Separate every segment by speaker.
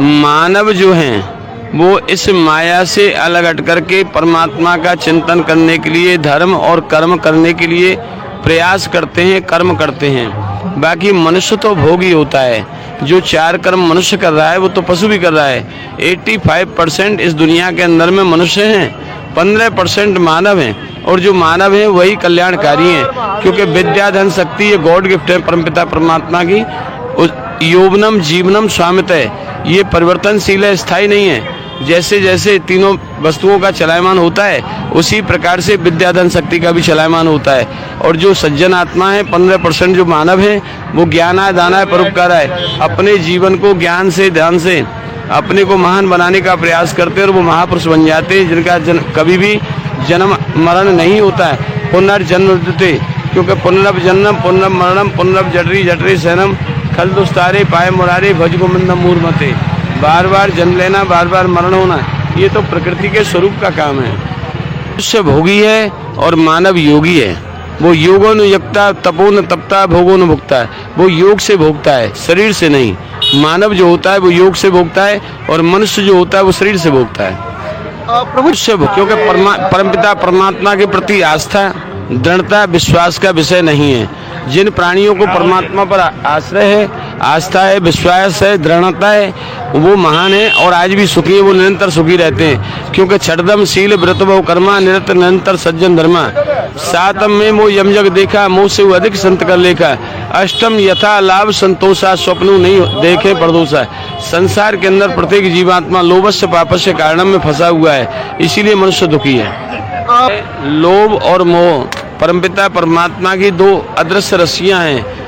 Speaker 1: मानव जो हैं वो इस माया से अलग हट करके परमात्मा का चिंतन करने के लिए धर्म और कर्म करने के लिए प्रयास करते हैं, कर्म करते हैं। बाकी मनुष्य तो भोगी होता है। जो 4 कर्म मनुष्य कर रहा है वो तो पशु भी कर रहा है। 85% इस दुनिया के अंदर में मनुष्य हैं, 15% मानव हैं, और जो मानव हैं वही कल्याणकारी हैं, क्योंकि विद्या धन शक्ति ये गॉड गिफ्ट है परमपिता परमात्मा की। यौवनम जीवनम स्वामित्व, ये परिवर्तनशील है, स्थायी नहीं है। जैसे जैसे तीनों वस्तुओं का चलायमान होता है उसी प्रकार से विद्या धन शक्ति का भी चलायमान होता है। और जो सज्जन आत्मा है 15% जो मानव है वो ज्ञानाय दानाय परोपकाराय, अपने जीवन को ज्ञान से ध्यान से अपने को महान बनाने का प्रयास करते हैं और वो महापुरुष बन जाते हैं, जिनका कभी भी जन्म मरण नहीं होता है। पुनर्जन्म देते, क्योंकि पुनरभ जन्म पुनरभ मरणम पुनरभ जठरी जठरी सैनम खल दुस्तारे पाए मुरारे भज गोविंदम मूर्मते। बार बार जन्म लेना, बार बार मरण होना, ये तो प्रकृति के स्वरूप का काम है। मनुष्य भोगी है और मानव योगी है। वो योगो न यक्ता तपो न तपता भोगो न भुगता है, वो योग से भोगता है, शरीर से नहीं। मानव जो होता है वो योग से भोगता है और मनुष्य जो होता है वो शरीर से भोगता है। मनुष्य क्योंकि परमपिता परमात्मा के प्रति आस्था दृढ़ता विश्वास का विषय नहीं है। जिन प्राणियों को परमात्मा पर आश्रय है, आस्था है, विश्वास है, दृढ़ता है, वो महान है और आज भी सुखी है। वो निरंतर सुखी रहते हैं, क्योंकि छठदम शील व्रत बहु कर्मा निरंतर निरंतर सज्जन धर्मा। सातम में वो यमजग देखा मोह से वो अधिक संत कर लेखा। अष्टम यथा लाभ संतोषा स्वप्नु नहीं देखे परदोषा। संसार के अंदर प्रत्येक जीवात्मा लोभस्य पापस्य कारणम में फंसा हुआ है, इसीलिए मनुष्य दुखी है। लोभ और मोह परमपिता परमात्मा की 2 अदृश्य रस्सियां हैं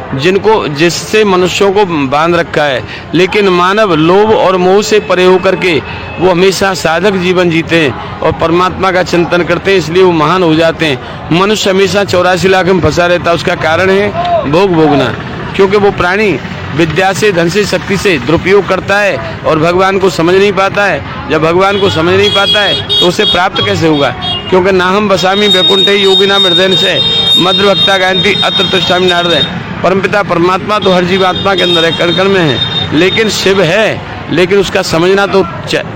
Speaker 1: जिससे मनुष्यों को बांध रखा है। लेकिन मानव लोभ और मोह से परे होकर के वो हमेशा साधक जीवन जीते हैं और परमात्मा का चिंतन करते हैं, इसलिए वो महान हो जाते हैं। मनुष्य हमेशा 84 लाख में फंसा रहता है, उसका कारण है भोग भोगना, क्योंकि वो प्राणी विद्या से धन से शक्ति से दुरुपयोग करता है और भगवान को समझ नहीं पाता है। जब भगवान को समझ नहीं पाता है तो उसे प्राप्त कैसे होगा? क्योंकि नाहम बसामी वैकुंठे योगिना मृदन से मध्य भक्ता गायंती अत्र तुष्टामि नारद। परमपिता परमात्मा तो हर जीवात्मा के अंदर है, कण कण में है, लेकिन शिव है, लेकिन उसका समझना तो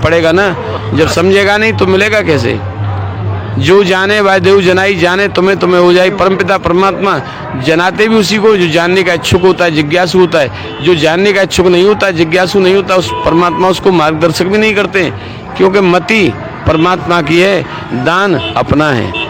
Speaker 1: पड़ेगा ना। जब समझेगा नहीं तो मिलेगा कैसे? जो जाने वायदेव जनाई जाने तुम्हें तुम्हें हो जाए। परमपिता परमात्मा जनाते भी उसी को जो जानने का इच्छुक होता है, जिज्ञासु होता है। जो जानने का इच्छुक नहीं होता, जिज्ञासु नहीं होता, उस परमात्मा उसको मार्गदर्शक भी नहीं करते, क्योंकि मति परमात्मा की है, दान अपना है।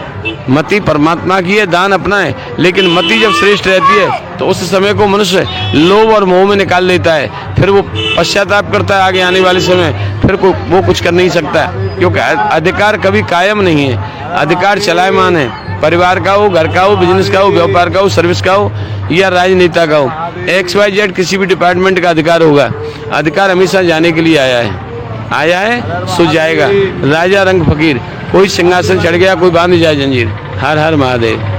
Speaker 1: मति परमात्मा की है, दान अपना है, लेकिन मति जब श्रेष्ठ रहती है तो उस समय को मनुष्य लोभ और मोह में निकाल लेता है। फिर वो पश्चाताप करता है आगे आने वाले समय, फिर वो कुछ कर नहीं सकता, क्योंकि अधिकार कभी कायम नहीं है। अधिकार चलायमान है, परिवार का हो, घर का हो, बिजनेस का हो, व्यापार का हो, सर्विस का हो या राजनेता का हो। XYZ किसी भी डिपार्टमेंट का अधिकार होगा। अधिकार हमेशा जाने के लिए आया है सो जाएगा। राजा रंग फकीर, कोई सिंहासन चढ़ गया, कोई बांध जाए जंजीर। हर हर महादेव।